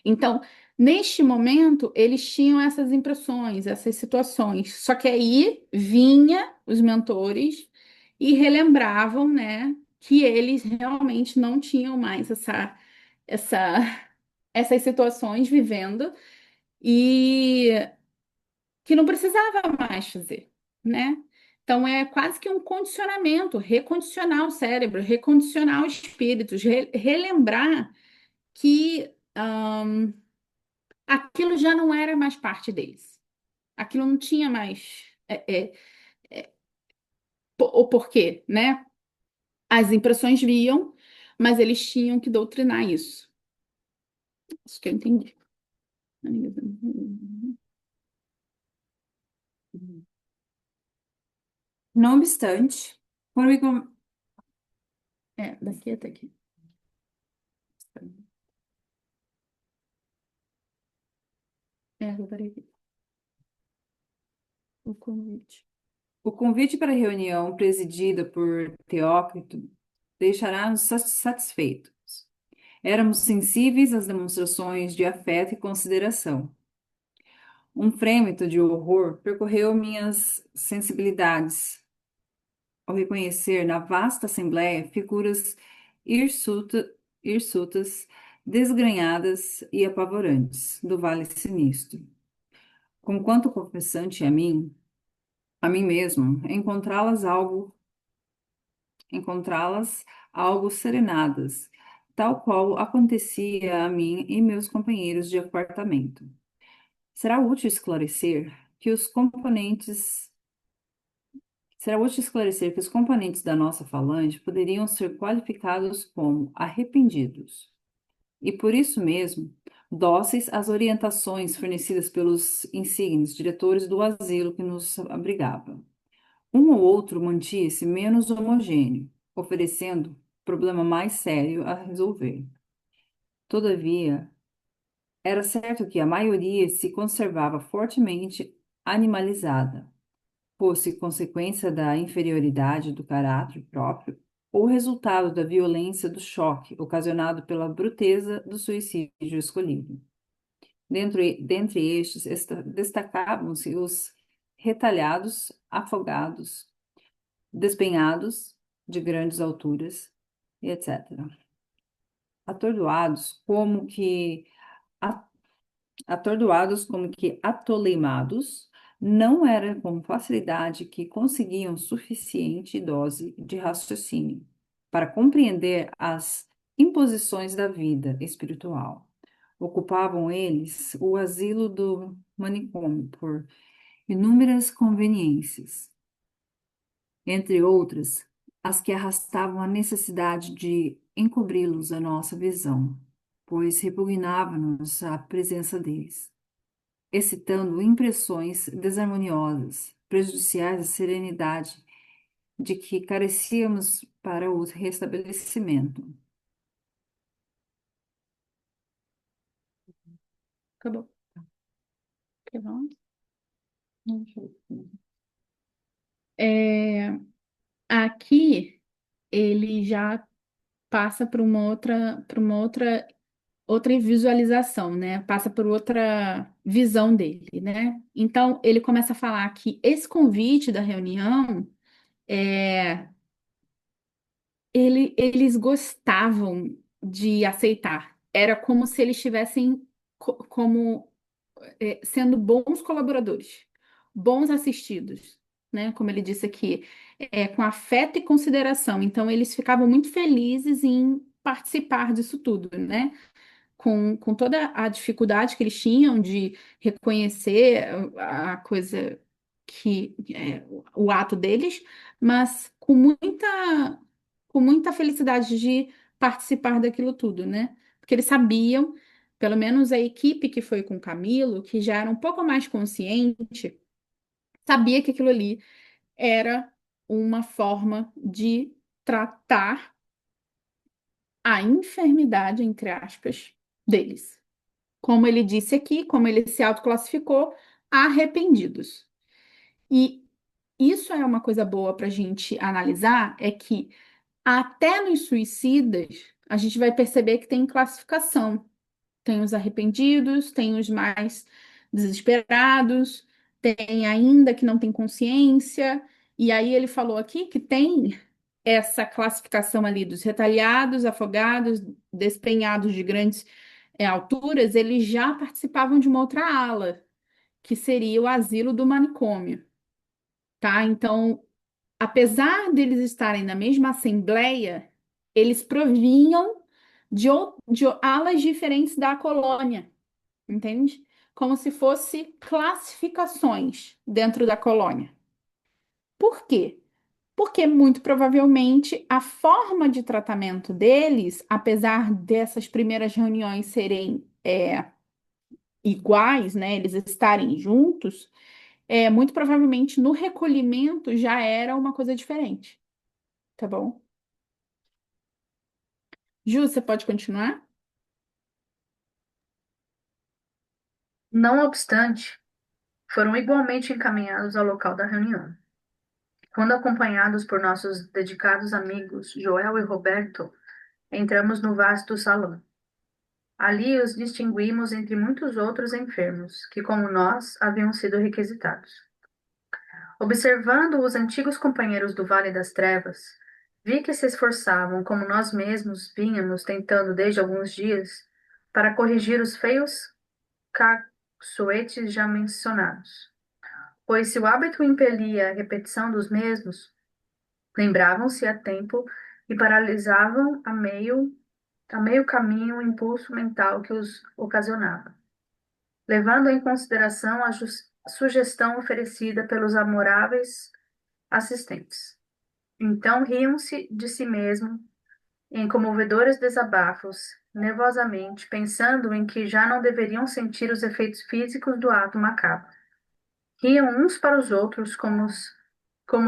[SPEAKER 1] Então, neste momento, eles tinham essas impressões, essas situações. Só que aí vinha os mentores e relembravam, né, que eles realmente não tinham mais essa, essas situações vivendo e que não precisava mais fazer, né? Então é quase que um condicionamento, recondicionar o cérebro, recondicionar os espíritos, relembrar que aquilo já não era mais parte deles. Aquilo não tinha mais o porquê, né? As impressões viam, mas eles tinham que doutrinar isso. Acho que eu entendi.
[SPEAKER 3] Não obstante, quando
[SPEAKER 1] Daqui até aqui. Eu parei aqui. O convite.
[SPEAKER 3] o convite para a reunião presidida por Teócrito deixará-nos satisfeitos. Éramos sensíveis às demonstrações de afeto e consideração. Um frêmito de horror percorreu minhas sensibilidades ao reconhecer na vasta assembleia figuras hirsutas, desgrenhadas e apavorantes do Vale Sinistro. Conquanto confessante a mim mesmo, encontrá-las algo serenadas, tal qual acontecia a mim e meus companheiros de apartamento. Será útil esclarecer que os componentes Será útil esclarecer que os componentes da nossa falange poderiam ser qualificados como arrependidos, e por isso mesmo, dóceis às orientações fornecidas pelos insígnes diretores do asilo que nos abrigava. Um ou outro mantinha-se menos homogêneo, oferecendo problema mais sério a resolver. Todavia, era certo que a maioria se conservava fortemente animalizada. fosse consequência da inferioridade do caráter próprio ou resultado da violência do choque ocasionado pela bruteza do suicídio escolhido. Dentre estes, destacavam-se os retalhados, afogados, despenhados de grandes alturas, e etc. Atordoados como que a- atordoados como que atoleimados, não era com facilidade que conseguiam suficiente dose de raciocínio para compreender as imposições da vida espiritual. Ocupavam eles o asilo do manicômio por inúmeras conveniências, entre outras, as que arrastavam a necessidade de encobri-los à nossa visão, pois repugnava-nos a presença deles, excitando impressões desarmoniosas, prejudiciais à serenidade de que carecíamos para o restabelecimento.
[SPEAKER 1] Acabou. Que bom. É, aqui ele já passa para uma outra visualização, né? Passa por outra visão dele, né? Então ele começa a falar que esse convite da reunião é, eles gostavam de aceitar. Era como se eles estivessem sendo bons colaboradores, bons assistidos, né? Como ele disse aqui, com afeto e consideração. Então, eles ficavam muito felizes em participar disso tudo, né? Com toda a dificuldade que eles tinham de reconhecer a coisa que é o ato deles, mas com muita felicidade de participar daquilo tudo, né? Porque eles sabiam, pelo menos a equipe que foi com o Camilo, que já era um pouco mais consciente, sabia que aquilo ali era uma forma de tratar a enfermidade, entre aspas, deles. Como ele disse aqui, como ele se autoclassificou, arrependidos. E isso é uma coisa boa para a gente analisar, é que até nos suicidas, a gente vai perceber que tem classificação. Tem os arrependidos, tem os mais desesperados, tem ainda que não tem consciência. E aí ele falou aqui que tem essa classificação ali dos retalhados, afogados, despenhados de grandes alturas, eles já participavam de uma outra ala, que seria o asilo do manicômio, tá? Então, apesar deles estarem na mesma assembleia, eles provinham de alas diferentes da colônia, entende? Como se fosse classificações dentro da colônia. Por quê? Porque muito provavelmente a forma de tratamento deles, apesar dessas primeiras reuniões serem iguais, né, eles estarem juntos, muito provavelmente no recolhimento já era uma coisa diferente, tá bom? Ju, você pode continuar?
[SPEAKER 2] Não obstante, foram igualmente encaminhados ao local da reunião. Quando acompanhados por nossos dedicados amigos Joel e Roberto, entramos no vasto salão. Ali os distinguimos entre muitos outros enfermos, que, como nós, haviam sido requisitados. Observando os antigos companheiros do Vale das Trevas, vi que se esforçavam, como nós mesmos vínhamos tentando desde alguns dias, para corrigir os feios cacoetes já mencionados. Pois se o hábito impelia a repetição dos mesmos, lembravam-se a tempo e paralisavam a meio caminho o impulso mental que os ocasionava, levando em consideração a sugestão oferecida pelos amoráveis assistentes. Então riam-se de si mesmo em comovedores desabafos, nervosamente, pensando em que já não deveriam sentir os efeitos físicos do ato macabro. Riam uns para os outros como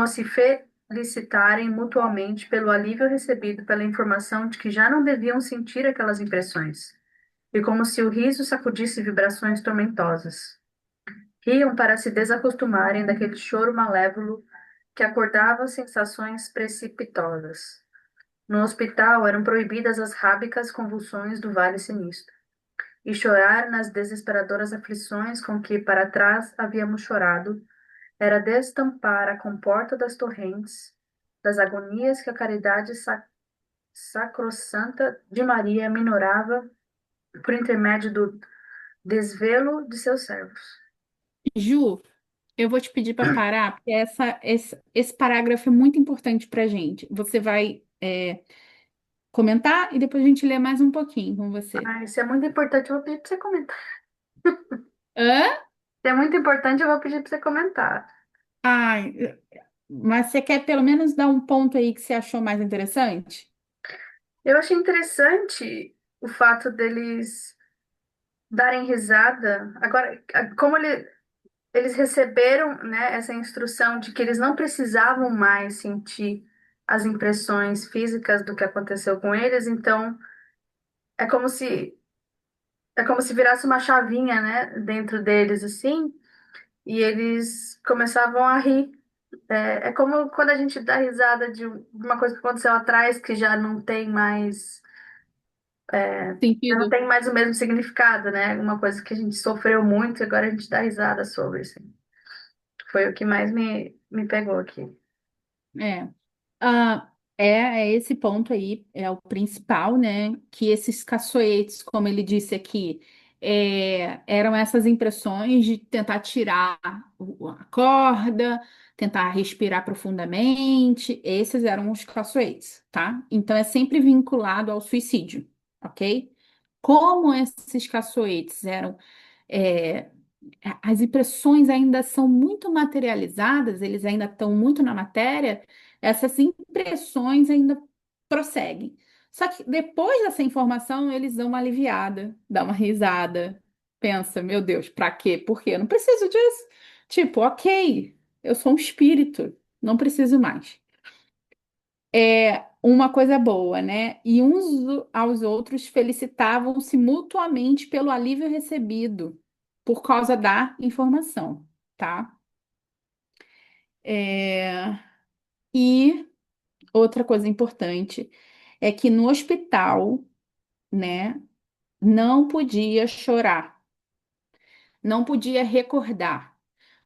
[SPEAKER 2] a se felicitarem mutuamente pelo alívio recebido pela informação de que já não deviam sentir aquelas impressões, e como se o riso sacudisse vibrações tormentosas. Riam para se desacostumarem daquele choro malévolo que acordava sensações precipitosas. No hospital eram proibidas as rábicas convulsões do Vale Sinistro, e chorar nas desesperadoras aflições com que para trás havíamos chorado era destampar a comporta das torrentes, das agonias que a caridade sacrossanta de Maria minorava por intermédio do desvelo de seus servos.
[SPEAKER 1] Ju, eu vou te pedir para parar, porque esse parágrafo é muito importante para a gente. Você vai comentar e depois a gente lê mais um pouquinho com você.
[SPEAKER 2] Ah, isso é muito importante, eu vou pedir para você comentar.
[SPEAKER 1] Hã?
[SPEAKER 2] Isso é muito importante, eu vou pedir para você comentar.
[SPEAKER 1] Ai, mas você quer pelo menos dar um ponto aí que você achou mais interessante?
[SPEAKER 2] Eu achei interessante o fato deles darem risada. Agora, como eles receberam, né, essa instrução de que eles não precisavam mais sentir as impressões físicas do que aconteceu com eles, então é como se é como se virasse uma chavinha, né, dentro deles assim, e eles começavam a rir. É como quando a gente dá risada de uma coisa que aconteceu atrás que já não
[SPEAKER 1] Sentido?
[SPEAKER 2] tem mais o mesmo significado, né? Uma coisa que a gente sofreu muito e agora a gente dá risada sobre, assim. Foi o que mais me pegou aqui.
[SPEAKER 1] É. É esse ponto aí, é o principal, né? Que esses caçoetes, como ele disse aqui, eram essas impressões de tentar tirar a corda, tentar respirar profundamente. Esses eram os caçoetes, tá? Então é sempre vinculado ao suicídio, ok? Como esses caçoetes eram. é, as impressões ainda são muito materializadas, eles ainda estão muito na matéria, essas impressões ainda prosseguem. Só que depois dessa informação, eles dão uma aliviada, dão uma risada, pensa, meu Deus, pra quê? Por quê? Eu não preciso disso. Tipo, ok, eu sou um espírito, não preciso mais. É uma coisa boa, né? E uns aos outros felicitavam-se mutuamente pelo alívio recebido por causa da informação, tá? É, E outra coisa importante é que no hospital, né, não podia chorar, não podia recordar,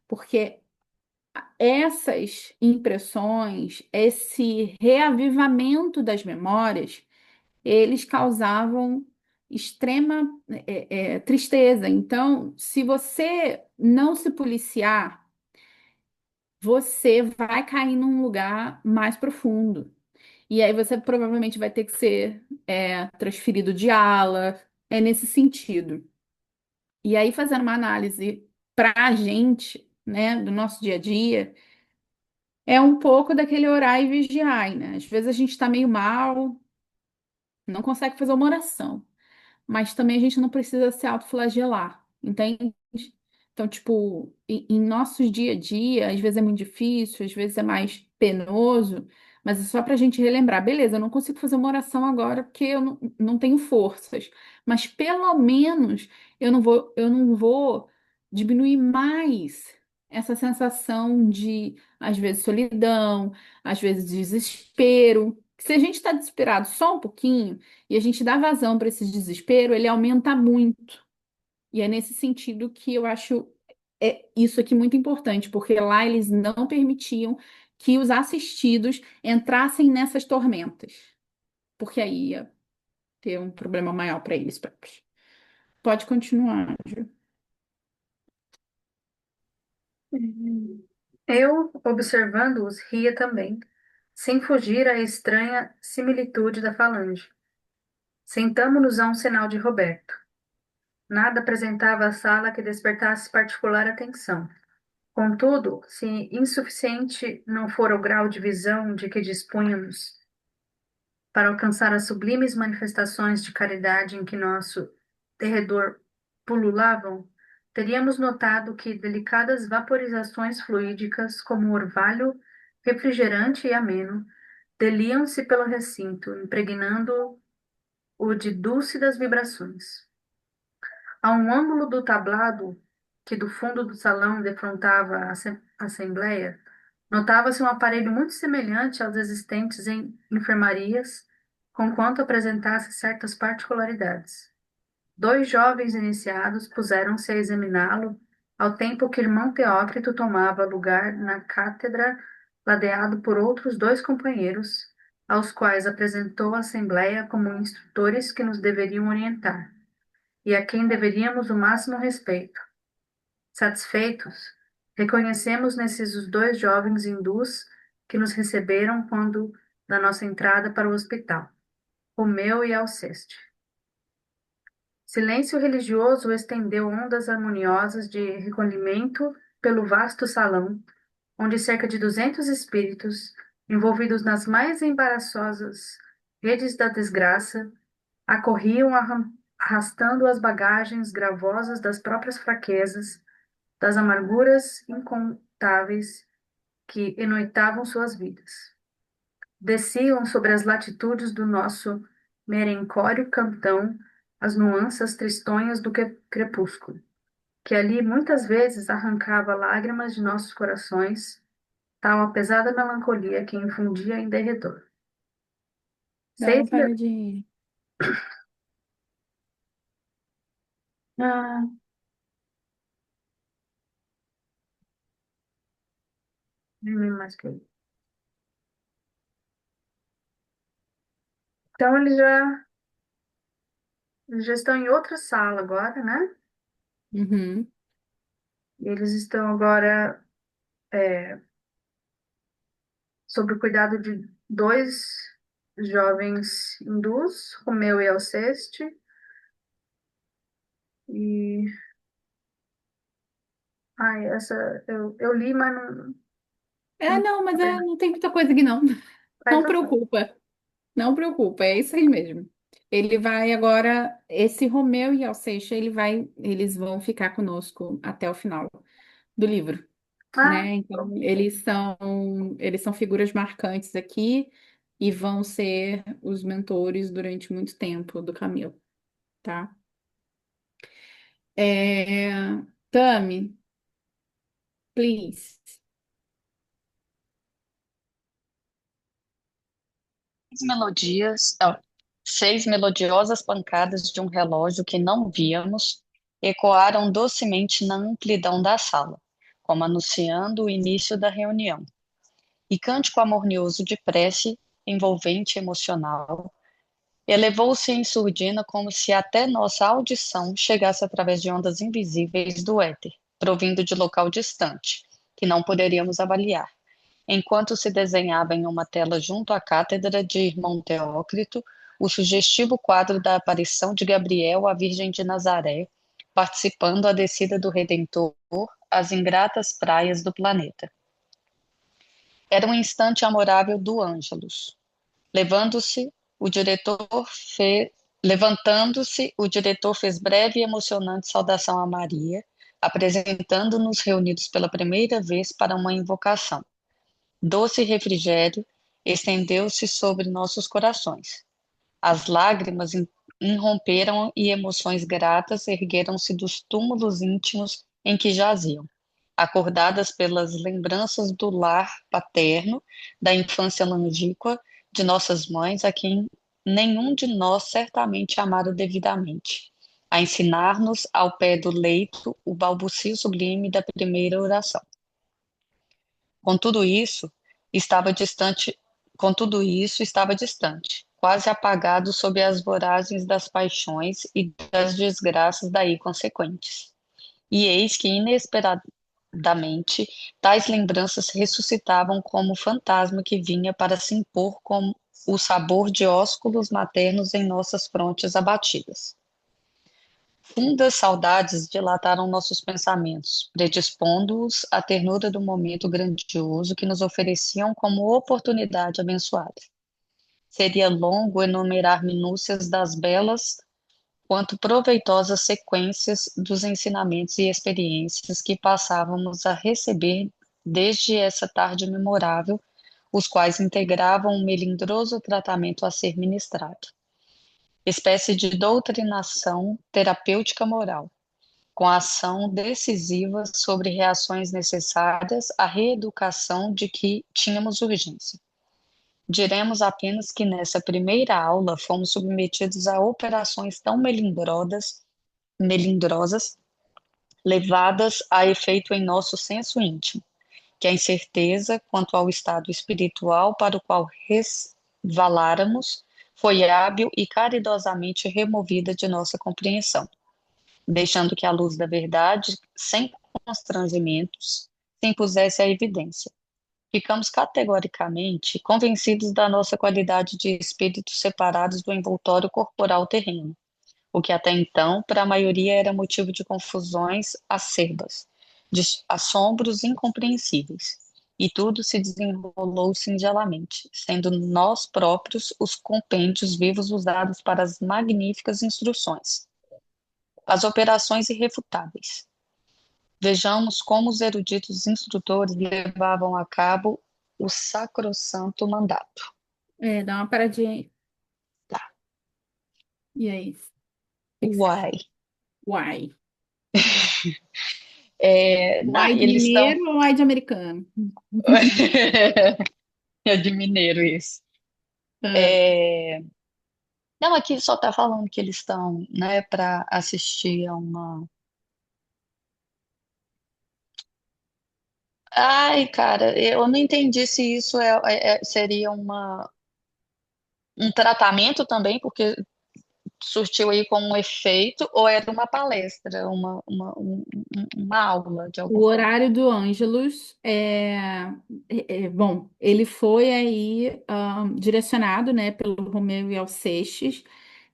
[SPEAKER 1] porque essas impressões, esse reavivamento das memórias, eles causavam extrema tristeza. Então, se você não se policiar, você vai cair num lugar mais profundo. E aí você provavelmente vai ter que ser transferido de ala, é nesse sentido. E aí, fazendo uma análise para a gente, né, do nosso dia a dia, é um pouco daquele orar e vigiar, né? Às vezes a gente está meio mal, não consegue fazer uma oração. Mas também a gente não precisa se autoflagelar, entende? Então, tipo, em nossos dia a dia, às vezes é muito difícil, às vezes é mais penoso, mas é só para a gente relembrar, beleza, eu não consigo fazer uma oração agora porque eu não tenho forças, mas pelo menos eu não vou diminuir mais essa sensação de, às vezes, solidão, às vezes, desespero. Se a gente está desesperado só um pouquinho, e a gente dá vazão para esse desespero, ele aumenta muito. E é nesse sentido que eu acho isso aqui muito importante, porque lá eles não permitiam que os assistidos entrassem nessas tormentas, porque aí ia ter um problema maior para eles próprios. Pode continuar, Ju.
[SPEAKER 2] Eu, observando-os, ria também, sem fugir à estranha similitude da falange. Sentamo-nos a um sinal de Roberto. Nada apresentava a sala que despertasse particular atenção. Contudo, se insuficiente não fora o grau de visão de que dispunhamos para alcançar as sublimes manifestações de caridade em que nosso derredor pululavam, teríamos notado que delicadas vaporizações fluídicas, como orvalho refrigerante e ameno, deliam-se pelo recinto, impregnando-o de dúlcidas vibrações. A um ângulo do tablado, que do fundo do salão defrontava a assembleia, notava-se um aparelho muito semelhante aos existentes em enfermarias, conquanto apresentasse certas particularidades. Dois jovens iniciados puseram-se a examiná-lo, ao tempo que irmão Teócrito tomava lugar na cátedra, ladeado por outros dois companheiros, aos quais apresentou a Assembleia como instrutores que nos deveriam orientar, e a quem deveríamos o máximo respeito. Satisfeitos, reconhecemos nesses os dois jovens hindus que nos receberam quando da nossa entrada para o hospital, Romeu e Alceste. Silêncio religioso estendeu ondas harmoniosas de recolhimento pelo vasto salão, onde cerca de 200 espíritos, envolvidos nas mais embaraçosas redes da desgraça, acorriam arrastando as bagagens gravosas das próprias fraquezas, das amarguras incontáveis que enoitavam suas vidas. Desciam sobre as latitudes do nosso merencório cantão as nuances tristonhas do crepúsculo, que ali muitas vezes arrancava lágrimas de nossos corações, tal a pesada melancolia que infundia em derredor.
[SPEAKER 1] Dá
[SPEAKER 2] Seis mil...
[SPEAKER 1] vontade de.
[SPEAKER 2] Ah, nem lembro mais que isso. Então eles já estão em outra sala agora, né?
[SPEAKER 1] Uhum.
[SPEAKER 2] E eles estão agora sob o cuidado de dois jovens hindus, Romeu e Alceste, e ai, essa eu li, mas
[SPEAKER 1] É,
[SPEAKER 2] não
[SPEAKER 1] não, mas
[SPEAKER 2] sabia mais.
[SPEAKER 1] não tem muita coisa aqui, não.
[SPEAKER 2] Mas
[SPEAKER 1] Não
[SPEAKER 2] tá bom.
[SPEAKER 1] preocupa. Não preocupa, é isso aí mesmo. Ele vai agora, esse Romeu e Alseixo, eles vão ficar conosco até o final do livro,
[SPEAKER 2] Ah,
[SPEAKER 1] né? Então, eles são figuras marcantes aqui e vão ser os mentores durante muito tempo do Camilo, tá? Tami, please.
[SPEAKER 4] Melodias, ó, 6 melodiosas pancadas de um relógio que não víamos ecoaram docemente na amplidão da sala, como anunciando o início da reunião. E cântico harmonioso de prece, envolvente e emocional, elevou-se em surdina como se até nossa audição chegasse através de ondas invisíveis do éter, provindo de local distante, que não poderíamos avaliar. Enquanto se desenhava em uma tela junto à cátedra de Irmão Teócrito o sugestivo quadro da aparição de Gabriel à Virgem de Nazaré, participando a descida do Redentor às ingratas praias do planeta. Era um instante amorável do Ângelus. Levando-se, o diretor Levantando-se, o diretor fez breve e emocionante saudação a Maria, apresentando-nos reunidos pela primeira vez para uma invocação. Doce refrigério estendeu-se sobre nossos corações. As lágrimas irromperam e emoções gratas ergueram-se dos túmulos íntimos em que jaziam, acordadas pelas lembranças do lar paterno, da infância longínqua de nossas mães, a quem nenhum de nós certamente amara devidamente, a ensinar-nos ao pé do leito o balbucio sublime da primeira oração. Com tudo isso, estava distante, quase apagado sob as voragens das paixões e das desgraças daí consequentes. E eis que, inesperadamente, tais lembranças ressuscitavam como fantasma que vinha para se impor com o sabor de ósculos maternos em nossas frontes abatidas. Fundas saudades dilataram nossos pensamentos, predispondo-os à ternura do momento grandioso que nos ofereciam como oportunidade abençoada. Seria longo enumerar minúcias das belas quanto proveitosas sequências dos ensinamentos e experiências que passávamos a receber desde essa tarde memorável, os quais integravam um melindroso tratamento a ser ministrado, espécie de doutrinação terapêutica moral, com ação decisiva sobre reações necessárias à reeducação de que tínhamos urgência. Diremos apenas que nessa primeira aula fomos submetidos a operações tão melindrosas, levadas a efeito em nosso senso íntimo, que a incerteza quanto ao estado espiritual para o qual resvaláramos foi hábil e caridosamente removida de nossa compreensão, deixando que a luz da verdade, sem constrangimentos, se impusesse à evidência. Ficamos categoricamente convencidos da nossa qualidade de espíritos separados do envoltório corporal terreno, o que até então, para a maioria, era motivo de confusões acerbas, de assombros incompreensíveis. E tudo se desenrolou singelamente, sendo nós próprios os compêndios vivos usados para as magníficas instruções, as operações irrefutáveis. Vejamos como os eruditos instrutores levavam a cabo o sacrossanto mandato.
[SPEAKER 1] Dá uma paradinha aí.
[SPEAKER 4] Tá.
[SPEAKER 1] E aí? O que que você acha?
[SPEAKER 4] Uai.
[SPEAKER 1] Uai. Uai de
[SPEAKER 4] Eles estão.
[SPEAKER 1] mineiro ou uai de americano?
[SPEAKER 4] É de mineiro isso.
[SPEAKER 1] Ah,
[SPEAKER 4] É, Não, aqui só está falando que eles estão, né, para assistir a uma. Ai, cara, eu não entendi se isso seria um tratamento também, porque surtiu aí com um efeito, ou era uma palestra, uma aula de alguma
[SPEAKER 1] o
[SPEAKER 4] forma.
[SPEAKER 1] horário do Ângelus bom, ele foi aí direcionado, né, pelo Romeu e Alcestis.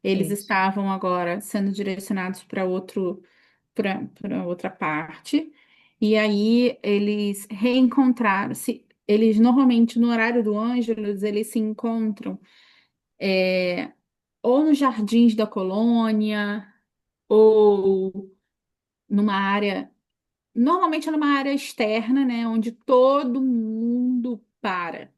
[SPEAKER 1] Eles
[SPEAKER 4] Isso.
[SPEAKER 1] estavam agora sendo direcionados para outra parte. E aí eles reencontraram-se. Eles normalmente no horário do Ângelus eles se encontram ou nos jardins da colônia ou numa área. Normalmente é numa área externa, né? Onde todo mundo para,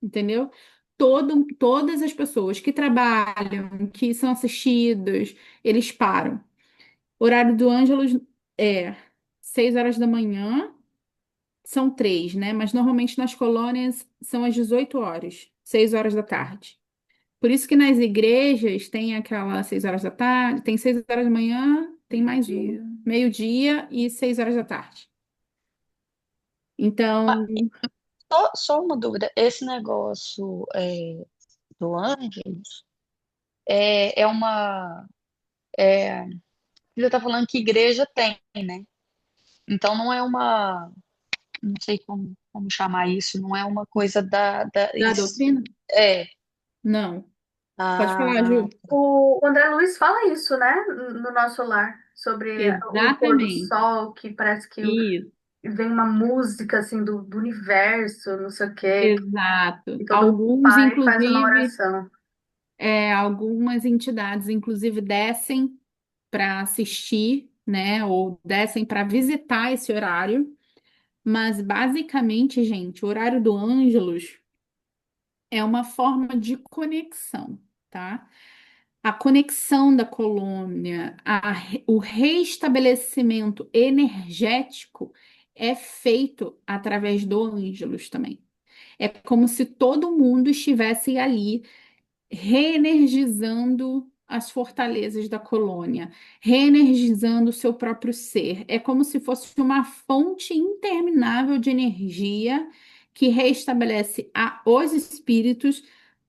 [SPEAKER 1] entendeu? Todas as pessoas que trabalham, que são assistidos, eles param. O horário do Ângelus é 6 horas da manhã, são três, né? Mas normalmente nas colônias são às 18 horas, 6 horas da tarde. Por isso que nas igrejas tem aquela 6 horas da tarde, tem 6 horas da manhã, tem mais uma, meio-dia e 6 horas da tarde.
[SPEAKER 4] Mas
[SPEAKER 1] Então,
[SPEAKER 4] só uma dúvida, esse negócio do Ângelus é uma. É, você está falando que igreja tem, né? Então não é uma. Não sei como chamar isso, não é uma coisa
[SPEAKER 1] da doutrina?
[SPEAKER 4] é.
[SPEAKER 1] Não. Pode falar,
[SPEAKER 4] Ah,
[SPEAKER 1] Ju.
[SPEAKER 2] O André Luiz fala isso, né, no nosso lar, sobre o pôr do
[SPEAKER 1] Exatamente.
[SPEAKER 2] sol, que parece que
[SPEAKER 1] Isso,
[SPEAKER 2] vem uma música assim do universo, não sei o quê,
[SPEAKER 1] exato.
[SPEAKER 2] e todo mundo para e faz uma oração.
[SPEAKER 1] Algumas entidades, inclusive, descem para assistir, né? Ou descem para visitar esse horário. Mas, basicamente, gente, o horário do Ângelus é uma forma de conexão, tá? A conexão da colônia, o reestabelecimento energético é feito através do Ângelus também. É como se todo mundo estivesse ali reenergizando as fortalezas da colônia, reenergizando o seu próprio ser. É como se fosse uma fonte interminável de energia que restabelece os espíritos,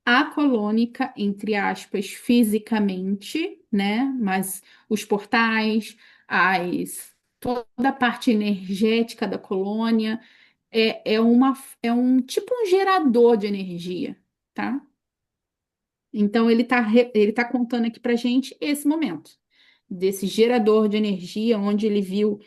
[SPEAKER 1] a colônica, entre aspas, fisicamente, né? Mas os portais, toda a parte energética da colônia é um tipo um gerador de energia, tá? Então, ele tá contando aqui pra gente esse momento, desse gerador de energia, onde ele viu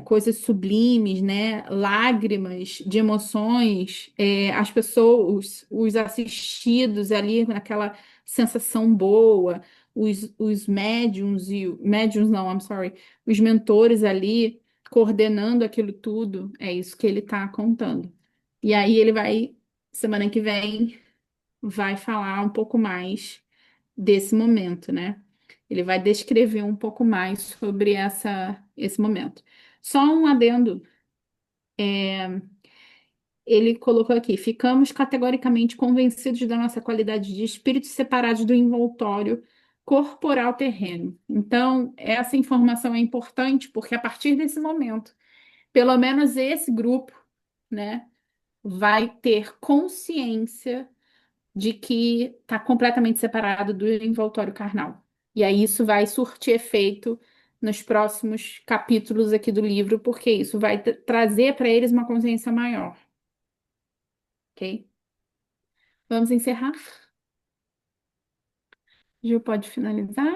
[SPEAKER 1] coisas sublimes, né? Lágrimas de emoções, as pessoas, os assistidos ali naquela sensação boa, os médiums médiums não, I'm sorry, os mentores ali coordenando aquilo tudo, é isso que ele tá contando. E aí ele vai, semana que vem vai falar um pouco mais desse momento, né? Ele vai descrever um pouco mais sobre esse momento. Só um adendo. Ele colocou aqui: ficamos categoricamente convencidos da nossa qualidade de espíritos separados do envoltório corporal terreno. Então, essa informação é importante porque a partir desse momento, pelo menos esse grupo, né, vai ter consciência de que está completamente separado do envoltório carnal. E aí isso vai surtir efeito nos próximos capítulos aqui do livro, porque isso vai trazer para eles uma consciência maior, ok? Vamos encerrar? Gil pode finalizar?